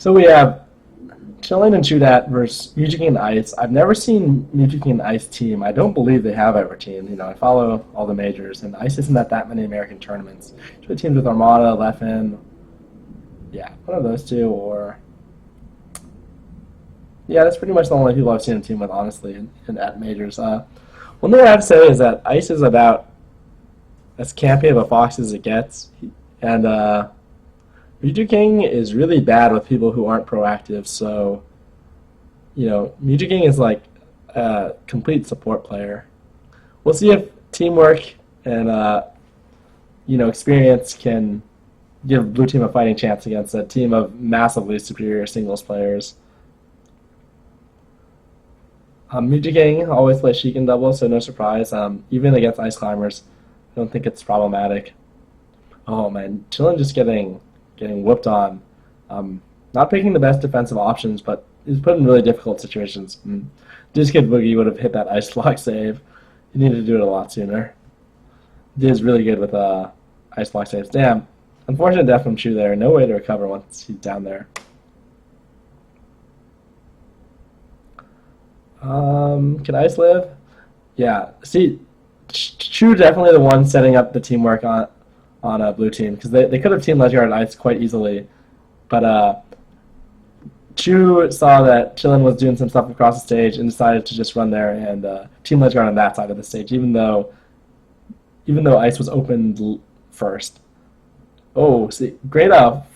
So we have Chillin+Chudat versus Mew2King+Ice. I've never seen Mew2King+Ice team. I don't believe they have ever teamed. I follow all the majors, and Ice isn't at that many American tournaments. Usually teams with Armada, Leffen, yeah, one of those two, or yeah, that's pretty much the only people I've seen a team with, honestly, in at majors. One thing I have to say is that Ice is about as campy of a fox as it gets, and Mew2King is really bad with people who aren't proactive. So, Mew2King is like a complete support player. We'll see if teamwork and experience can give blue team a fighting chance against a team of massively superior singles players. Mew2King always plays Sheik in doubles, so no surprise. Even against Ice Climbers, I don't think it's problematic. Oh man, Chillin just getting whooped on. Not picking the best defensive options, but he's put in really difficult situations. Kid Boogie would have hit that ice block save. He needed to do it a lot sooner. He is really good with ice block saves. Damn. Unfortunate death from Chu there. No way to recover once he's down there. Can Ice live? Yeah. See, Chu definitely the one setting up the teamwork on a blue team, because they could have teamed Ledger Ice quite easily, but Chu saw that Chillin was doing some stuff across the stage and decided to just run there and team Ledger on that side of the stage, even though Ice was opened first. Oh, see, great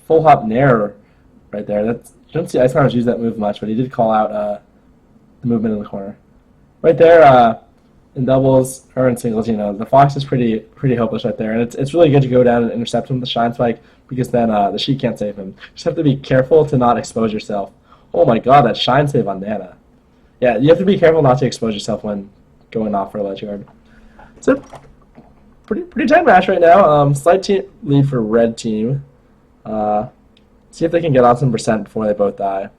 full hop nair right there. You don't see Ice Climbers use that move much, but he did call out the movement in the corner. Right there, in doubles or in singles, the Fox is pretty hopeless right there, and it's really good to go down and intercept him with the Shine Spike, because then the Sheik can't save him. You just have to be careful to not expose yourself. Oh my god, that Shine save on Nana. Yeah, you have to be careful not to expose yourself when going off for a ledge guard. So, pretty tight match right now. Slight lead for red team. See if they can get on some percent before they both die.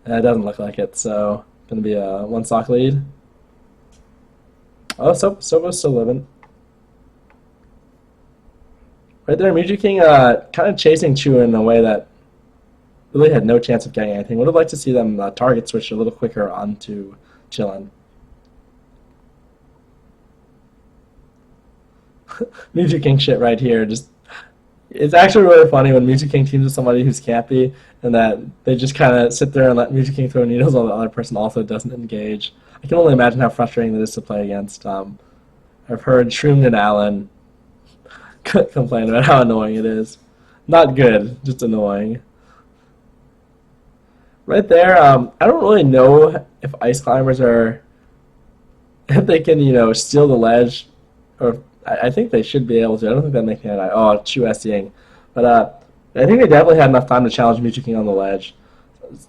It doesn't look like it, so going to be a one stock lead. Oh, Sobo's still living. Right there, Mew2King kind of chasing Chu in a way that really had no chance of getting anything. Would have liked to see them target switch a little quicker onto Chillin. Mew2King shit right here. It's actually really funny when Mew2King teams with somebody who's campy, and that they just kind of sit there and let Mew2King throw needles while the other person also doesn't engage. I can only imagine how frustrating it is to play against. I've heard Shroomed and Allen complain about how annoying it is. Not good, just annoying. Right there, I don't really know if Ice Climbers if they can, steal the ledge, or I think they should be able to. I don't think that makes any. Oh, Chu SCing. But I think they definitely had enough time to challenge Mew2King on the ledge.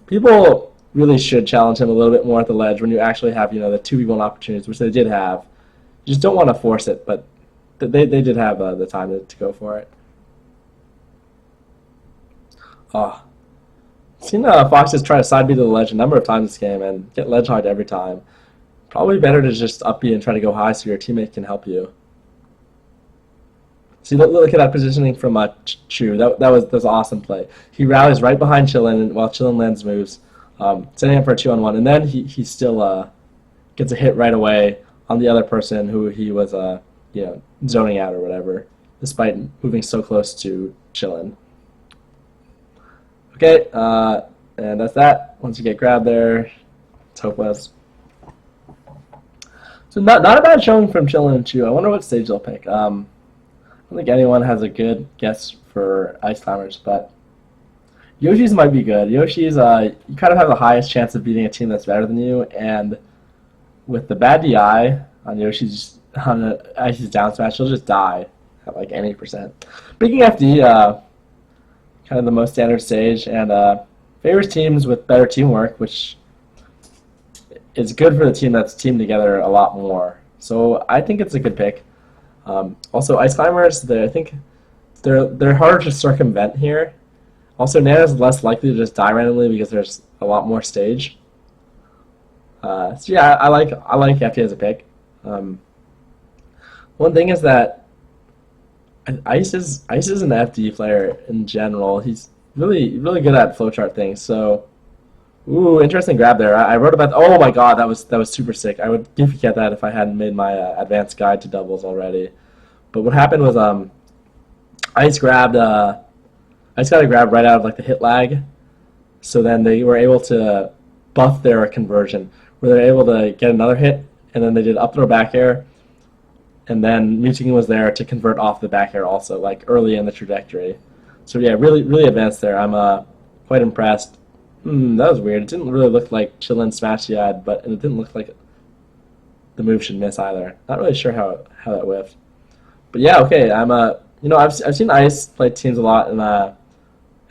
People really should challenge him a little bit more at the ledge when you actually have, the 2v1 opportunities, which they did have. You just don't want to force it, but they did have the time to go for it. Oh. I've seen Foxes try to side B to the ledge a number of times this game and get ledge hard every time. Probably better to just up B and try to go high so your teammate can help you. See, look at that positioning from Chu. That was an awesome play. He rallies right behind Chillin while Chillin lands moves, setting up for a 2-on-1, and then he still gets a hit right away on the other person who he was zoning out or whatever, despite moving so close to Chillin. Okay, and that's that. Once you get grabbed there, it's hopeless. So not a bad showing from Chillin and Chu. I wonder what stage they'll pick. I don't think anyone has a good guess for Ice Climbers, but Yoshi's might be good. Yoshi's, you kind of have the highest chance of beating a team that's better than you, and with the bad DI on Ice's down smash, she'll just die at like any percent. Picking FD, kind of the most standard stage, and favors teams with better teamwork, which is good for the team that's teamed together a lot more. So I think it's a good pick. Also, Ice Climbers, I think they're harder to circumvent here. Also, Nana's less likely to just die randomly because there's a lot more stage. So yeah, I like FT as a pick. One thing is that Ice is an FD player in general. He's really good at flowchart things. So, ooh, interesting grab there. I wrote about. Oh my god, that was super sick. I would get that if I hadn't made my advanced guide to doubles already. But what happened was Ice grabbed Ice got a grab right out of like the hit lag. So then they were able to buff their conversion, where they're able to get another hit, and then they did up throw back air, and then Mew2King was there to convert off the back air also, like early in the trajectory. So yeah, really advanced there. I'm quite impressed. That was weird. It didn't really look like Chillin+Chudat, but it didn't look like the move should miss either. Not really sure how that whiffed. But yeah, okay. I've seen Ice play teams a lot, and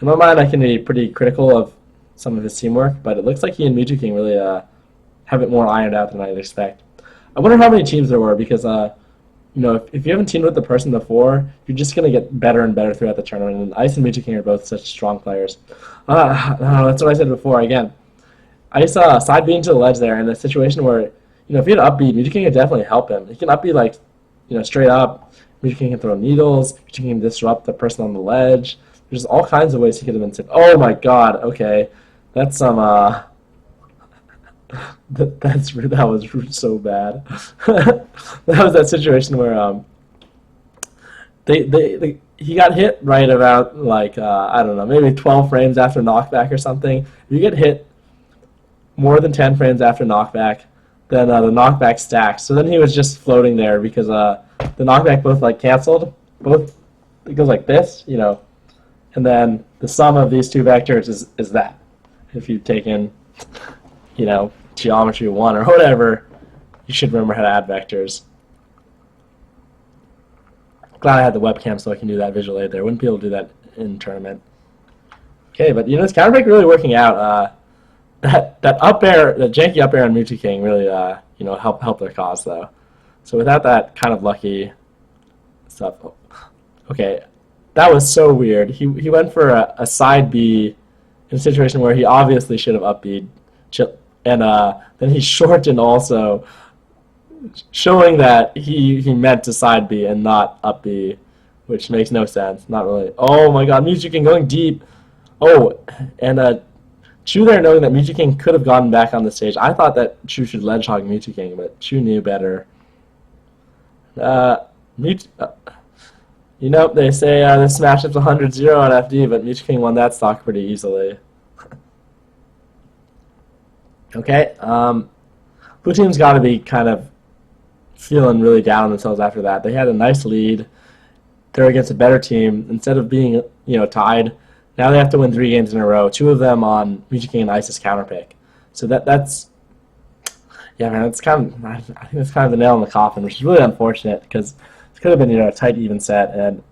in my mind, I can be pretty critical of some of his teamwork, but it looks like he and Mew2King really have it more ironed out than I'd expect. I wonder how many teams there were because if you haven't teamed with the person before, you're just going to get better and better throughout the tournament. And Ice and Mew2King are both such strong players. That's what I said before. Again, Ice side being to the ledge there in a situation where, if he had upbeat, Mew2King could definitely help him. He can upbeat like, straight up. Mew2King can throw needles. Mew2King can disrupt the person on the ledge. There's all kinds of ways he could have been saved. Oh my god, okay. That's some, that was so bad. That was that situation where he got hit right about like I don't know, maybe 12 frames after knockback or something. If you get hit more than 10 frames after knockback, then the knockback stacks. So then he was just floating there because the knockback both like canceled. It goes like this, and then the sum of these two vectors is that. If you've taken, geometry 1 or whatever, you should remember how to add vectors. Glad I had the webcam so I can do that visual aid there. Wouldn't be able to do that in tournament. Okay, but this counter pick really working out. That up air, that janky up air on Mew2King really helped their cause though. So without that kind of lucky stuff, okay, that was so weird. He went for a side B in a situation where he obviously should have up B'd, and then he shortened also, showing that he meant to side B and not up B, which makes no sense. Not really. Oh my god, Mew2King going deep. Oh, and Chu there knowing that Mew2King could have gotten back on the stage. I thought that Chu should ledge hog Mew2King, but Chu knew better. They say the smash up's 100-0 on FD, but Mew2King won that stock pretty easily. Okay, blue team's got to be kind of feeling really down on themselves after that. They had a nice lead. They're against a better team. Instead of being, tied, now they have to win 3 games in a row. 2 of them on Mew2King+Ice's counter pick. So that's yeah, man. It's kind of, I think it's kind of the nail in the coffin, which is really unfortunate because it could have been a tight even set, and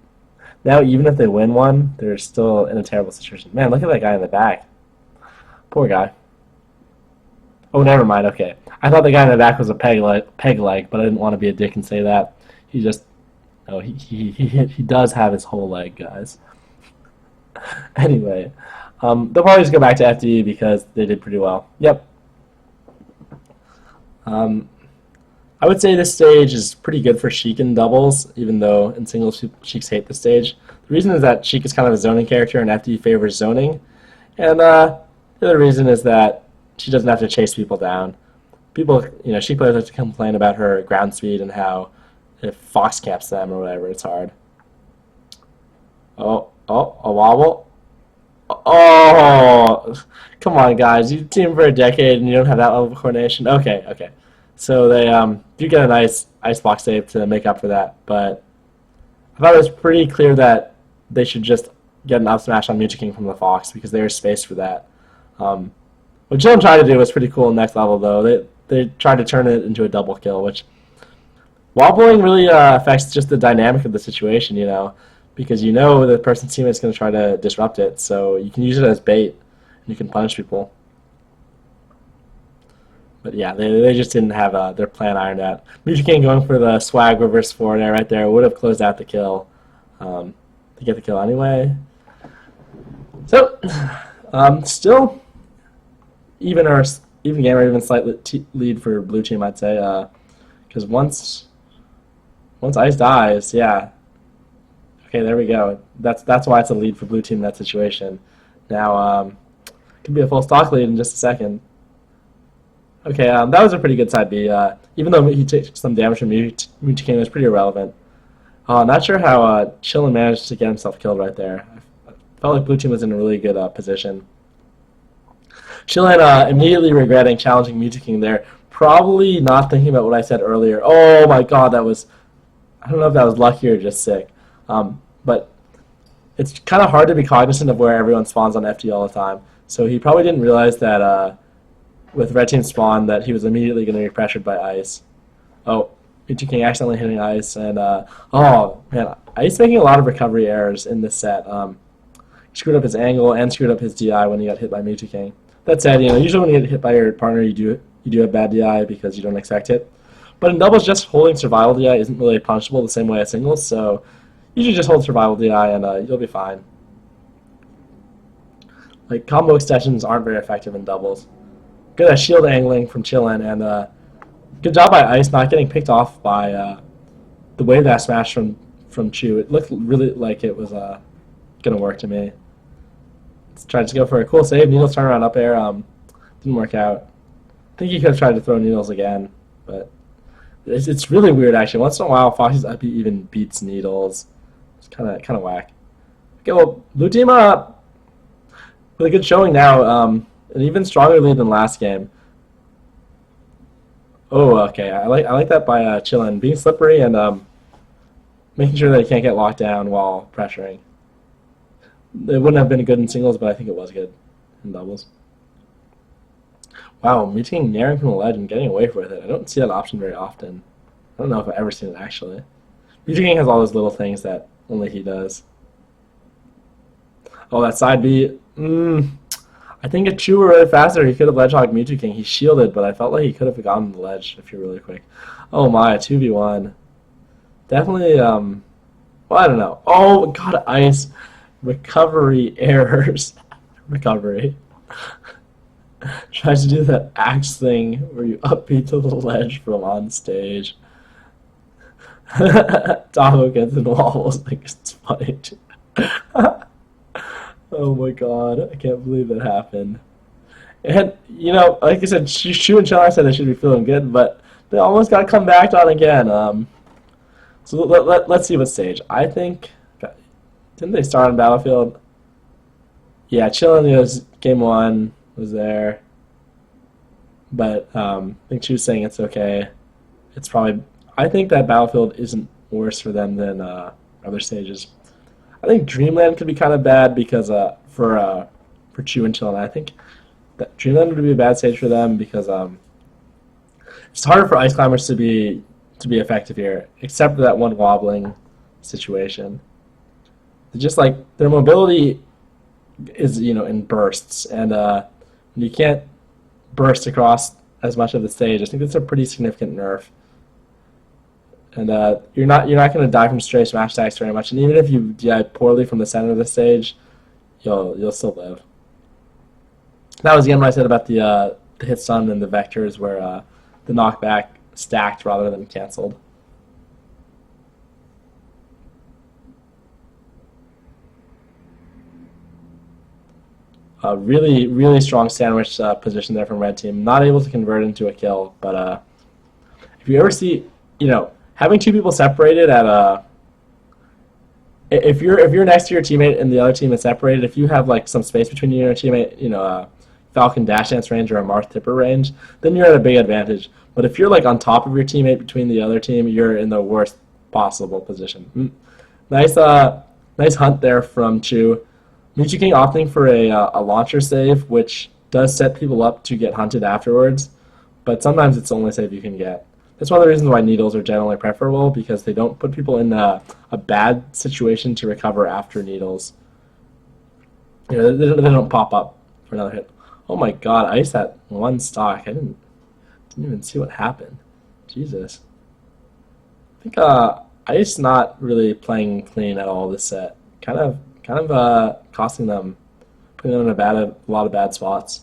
now even if they win one, they're still in a terrible situation. Man, look at that guy in the back. Poor guy. Oh, never mind. Okay, I thought the guy in the back was a peg leg, but I didn't want to be a dick and say that. He just, he does have his whole leg, guys. Anyway, they'll probably just go back to FDE because they did pretty well. Yep. I would say this stage is pretty good for Sheik in doubles, even though in singles Sheiks hate this stage. The reason is that Sheik is kind of a zoning character and FD favors zoning. And the other reason is that she doesn't have to chase people down. People, Sheik players like to complain about her ground speed and how if Fox camps them or whatever, it's hard. Oh, a wobble. Oh, come on, guys. You team for a decade and you don't have that level of coordination. Okay. So they do get a nice ice block save to make up for that, but I thought it was pretty clear that they should just get an up smash on Mew2King from the Fox because they were spaced for that. What Chillin tried to do was pretty cool in next level, though. They tried to turn it into a double kill, which wobbling really affects just the dynamic of the situation, because the person's teammate is going to try to disrupt it, so you can use it as bait and you can punish people. But yeah, they just didn't have their plan ironed out. Mew2King going for the swag reverse forward air right there would have closed out the kill to get the kill anyway. So, still even game or even slight lead for blue team, I'd say, because once Ice dies, yeah. Okay, Okay, there we go. That's why it's a lead for blue team in that situation. Now, could be a full stock lead in just a second. Okay, that was a pretty good side B. Even though he took some damage from Mew2King, it was pretty irrelevant. Not sure how Chillin managed to get himself killed right there. I felt like blue team was in a really good position. Chillin immediately regretting challenging Mew2King there, probably not thinking about what I said earlier. Oh my god, that was... I don't know if that was lucky or just sick. But it's kind of hard to be cognizant of where everyone spawns on FD all the time. So he probably didn't realize that with red team spawn that he was immediately going to be pressured by Ice. Oh, Mew2King accidentally hitting Ice, and oh man, Ice making a lot of recovery errors in this set. He screwed up his angle and screwed up his DI when he got hit by Mew2King. That said, usually when you get hit by your partner, you do have bad DI because you don't expect it. But in doubles, just holding survival DI isn't really punishable the same way as singles, so usually just hold survival DI and you'll be fine. Like, combo extensions aren't very effective in doubles. Good at shield angling from Chillin, and good job by Ice not getting picked off by the wave that smash from Chu. It looked really like it was gonna work to me. Let's try to go for a cool save. Needles turnaround up air. Didn't work out. I think he could have tried to throw Needles again, but it's really weird actually. Once in a while, Foxy's up even beats Needles. It's kind of whack. Okay, well, blue team up with a good showing now. An even stronger lead than last game. Oh, okay. I like that by Chillin, being slippery and making sure that he can't get locked down while pressuring. It wouldn't have been good in singles, but I think it was good in doubles. Wow, Mew2King naring from the ledge and getting away with it. I don't see that option very often. I don't know if I've ever seen it actually. Mew2King has all those little things that only he does. Oh, that side B. I think if Chu were really faster, he could have ledge hogged Mew2King. He shielded, but I felt like he could have gotten the ledge if you're really quick. Oh my, 2v1. Definitely, well, I don't know. Oh, God, Ice. Recovery errors. Recovery. Tries to do that axe thing where you upbeat to the ledge from on stage. Tahoe gets in wobbles like it's funny. Oh my god, I can't believe that happened. And, like I said, Chu and Chillin said they should be feeling good, but they almost got come back on again. So let's see what stage. I think, didn't they start on Battlefield? Yeah, Chillin was game 1, was there. But I think Chu's saying it's okay. It's probably, I think that Battlefield isn't worse for them than other stages. I think Dreamland could be kind of bad because for Chu and Chillin. I think that Dreamland would be a bad stage for them because it's harder for Ice Climbers to be effective here, except for that one wobbling situation. It's just like their mobility is in bursts, and you can't burst across as much of the stage. I think that's a pretty significant nerf. And you're not going to die from stray smash attacks very much. And even if you die poorly from the center of the stage, you'll still live. That was again what I said about the hit stun and the vectors, where the knockback stacked rather than canceled. Really, really strong sandwich position there from red team. Not able to convert into a kill, but if you ever see, having two people separated at if you're next to your teammate and the other team is separated, if you have like some space between you and your teammate, Falcon dash dance range or a Marth Tipper range, then you're at a big advantage. But if you're like on top of your teammate between the other team, you're in the worst possible position. Nice hunt there from Chu. Mew2King opting for a launcher save, which does set people up to get hunted afterwards, but sometimes it's the only save you can get. That's one of the reasons why needles are generally preferable, because they don't put people in a bad situation to recover after needles. They don't pop up for another hit. Oh my god, Ice had one stock. I didn't even see what happened. Jesus. I think Ice not really playing clean at all this set. Kind of costing them, putting them in a lot of bad spots.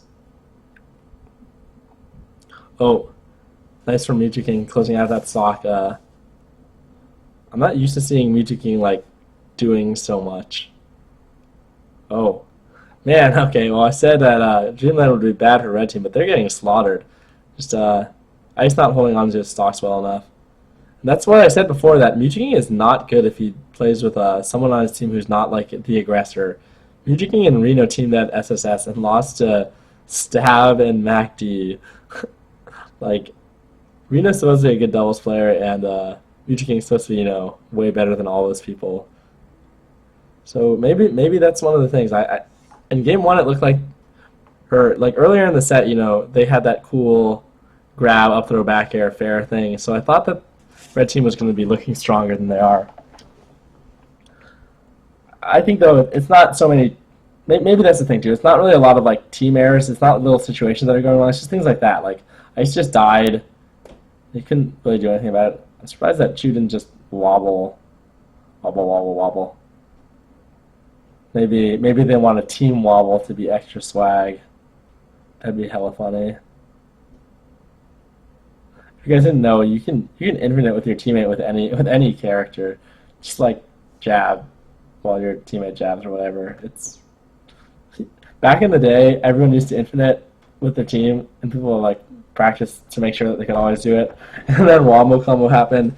Oh, nice from Mew2King closing out that stock. I'm not used to seeing Mew2King like doing so much. Oh, man, okay, well, I said that Dreamland would be bad for red team, but they're getting slaughtered. Just, Ice not holding on to his stocks well enough. And that's what I said before, that Mew2King is not good if he plays with someone on his team who's not, like, the aggressor. Mew2King and Reno teamed at SSS and lost to Stab and MacD. Like, Reno's supposed to be a good doubles player, and Mew2King's supposed to be, way better than all those people. So maybe that's one of the things. In game one, it looked like earlier in the set, they had that cool grab, up throw, back air, fair thing. So I thought that red team was going to be looking stronger than they are. I think though it's not so many. Maybe that's the thing too. It's not really a lot of like team errors. It's not little situations that are going on. It's just things like that. Like Ice just died. They couldn't really do anything about it. I'm surprised that Chu didn't just wobble. Maybe they want a team wobble to be extra swag. That'd be hella funny. If you guys didn't know, you can infinite with your teammate with any character. Just like jab while your teammate jabs or whatever. It's back in the day, everyone used to infinite with their team, and people would like practice to make sure that they could always do it. And then wombo combo happened,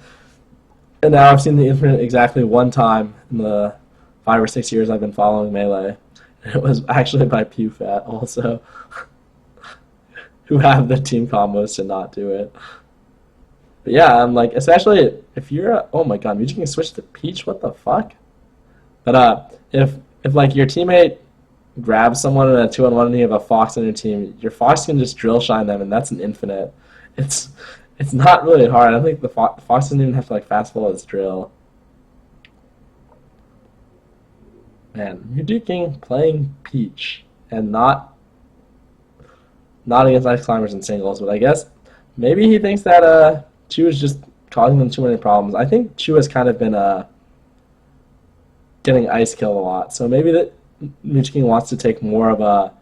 and now I've seen the infinite exactly one time in the 5 or 6 years I've been following Melee. And it was actually by PewFat also, who have the team combos to not do it. But yeah, I'm like, especially if you're oh my god, Mew2King switch to Peach, what the fuck? But if like your teammate grabs someone in a 2-on-1 and you have a Fox on your team, your Fox can just drill shine them, and that's an infinite. It's not really hard. I don't think the Fox doesn't even have to like fast forward his drill. Man, Mew2King playing Peach and not against Ice Climbers in singles, but I guess maybe he thinks that Chu is just causing them too many problems. I think Chu has kind of been getting ice killed a lot, so maybe that Mew2King wants to take more of a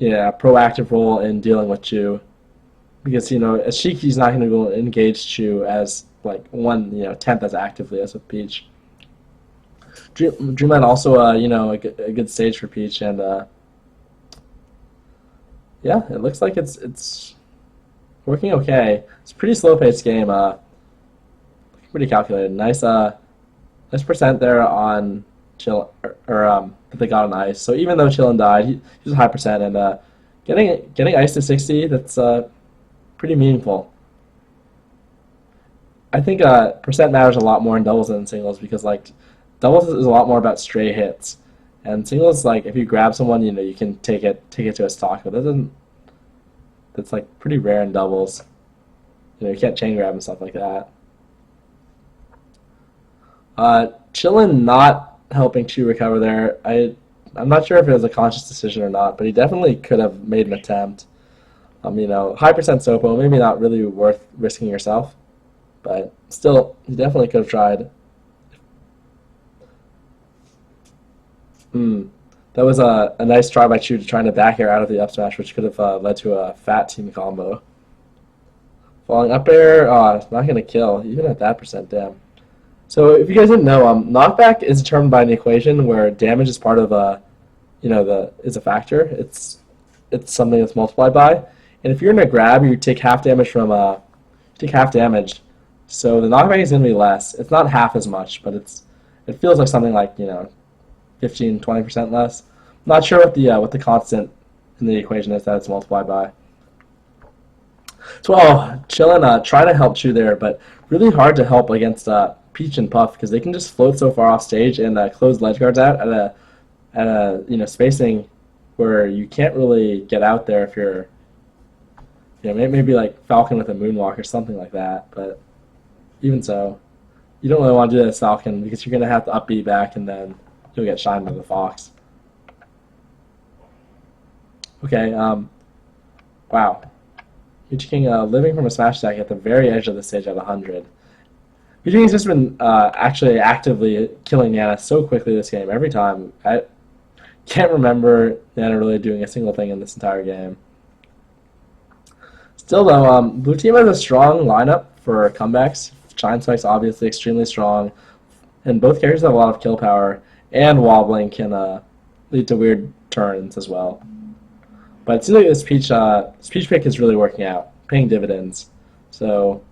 proactive role in dealing with Chu, because as Sheik he's not going to go engage Chu as like 1/10 as actively as with Peach. Dreamland also a good stage for Peach, and yeah, it looks like it's working okay. It's a pretty slow paced game. Pretty calculated. Nice percent there on Chill that they got on Ice. So even though Chillin died, he was a high percent, and getting Ice to 60, that's pretty meaningful. I think percent matters a lot more in doubles than in singles, because like doubles is a lot more about stray hits, and singles, like if you grab someone, you can take it to a stock, but that's like pretty rare in doubles. You can't chain grab and stuff like that. Chillin not helping Chu recover there. I'm not sure if it was a conscious decision or not, but he definitely could have made an attempt. High percent Sopo, maybe not really worth risking yourself, but still, he definitely could have tried. That was a nice try by Chu to trying to back air out of the up smash, which could have led to a fat team combo. Falling up air, it's not going to kill, even at that percent, damn. So if you guys didn't know, knockback is determined by an equation where damage is part of is a factor. It's something that's multiplied by, and if you're in a grab, you take half damage from so the knockback is going to be less. It's not half as much, but it feels like something like 15-20% less. I'm not sure what the constant in the equation is that it's multiplied by. So Chillin trying to help Chu there, but really hard to help against Peach and Puff, because they can just float so far off stage and close ledge guards out at a spacing where you can't really get out there if you're maybe like Falcon with a moonwalk or something like that. But even so, you don't really want to do that as Falcon, because you're going to have to up B back, and then you'll get shined by the Fox. Okay, wow. Mew2King living from a smash attack at the very edge of the stage at 100. Mew2King's just been actually actively killing Nana so quickly this game. Every time. I can't remember Nana really doing a single thing in this entire game. Still though, Blue Team has a strong lineup for comebacks. Shine Spike's obviously extremely strong. and both characters have a lot of kill power, and wobbling can lead to weird turns as well. But it seems like this Peach pick is really working out, paying dividends. So,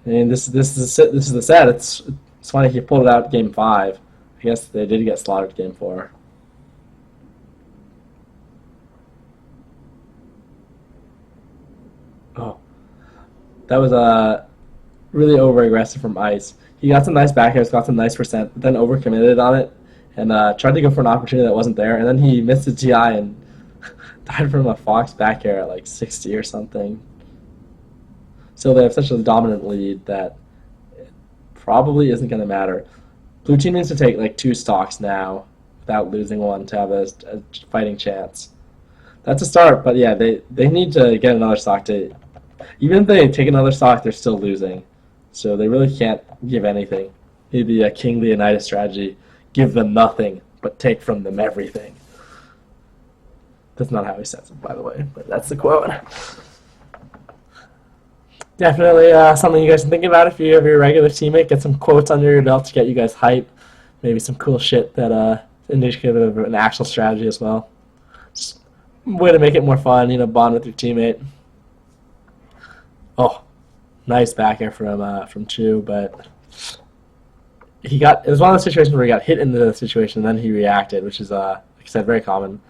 I mean, this is the set. It's funny he pulled it out game 5. I guess they did get slaughtered game 4. Oh, that was really over aggressive from Ice. He got some nice back airs, got some nice percent, but then overcommitted on it and tried to go for an opportunity that wasn't there, and then he missed his GI and died from a Fox back air at like 60 or something. So they have such a dominant lead that it probably isn't going to matter. Blue team needs to take like 2 stocks now without losing one to have a fighting chance. That's a start, but yeah, they need to get another stock to. Even if they take another stock, they're still losing. So they really can't give anything. Maybe a King Leonidas strategy. Give them nothing, but take from them everything. That's not how he says it, by the way, but that's the quote. Definitely something you guys can think about if you have your regular teammate. Get some quotes under your belt to get you guys hype. Maybe some cool shit that indicative of an actual strategy as well. Just a way to make it more fun, bond with your teammate. Oh, nice back air from Chu, but it was one of those situations where he got hit into the situation and then he reacted, which is, like I said, very common.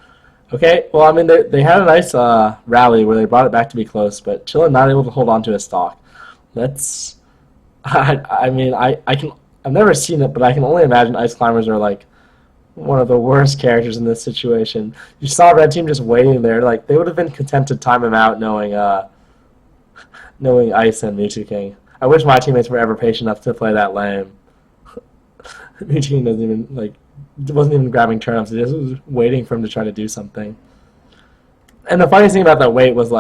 Okay, well, I mean, they had a nice rally where they brought it back to be close, but Chillin not able to hold on to his stock. I've never seen it, but I can only imagine Ice Climbers are like one of the worst characters in this situation. You saw Red Team just waiting there, like they would have been content to time him out knowing Ice and Mew2King. I wish my teammates were ever patient enough to play that lame. Mew2King wasn't even grabbing turnips. He just was waiting for him to try to do something. And the funniest thing about that wait was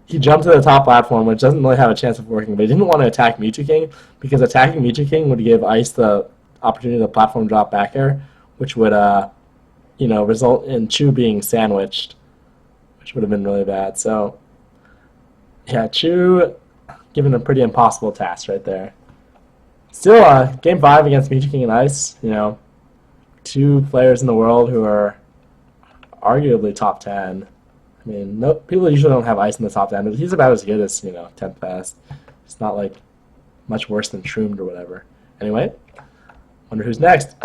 he jumped to the top platform, which doesn't really have a chance of working, but he didn't want to attack Mew2King because attacking Mew2King would give Ice the opportunity to platform drop back air, which would result in Chu being sandwiched, which would have been really bad. So yeah, Chu given a pretty impossible task right there. Still, game 5 against Mew2King+Ice. 2 players in the world who are arguably top 10. I mean, people usually don't have Ice in the top 10, but he's about as good as 10th best. It's not much worse than Shroomed or whatever. Anyway, wonder who's next.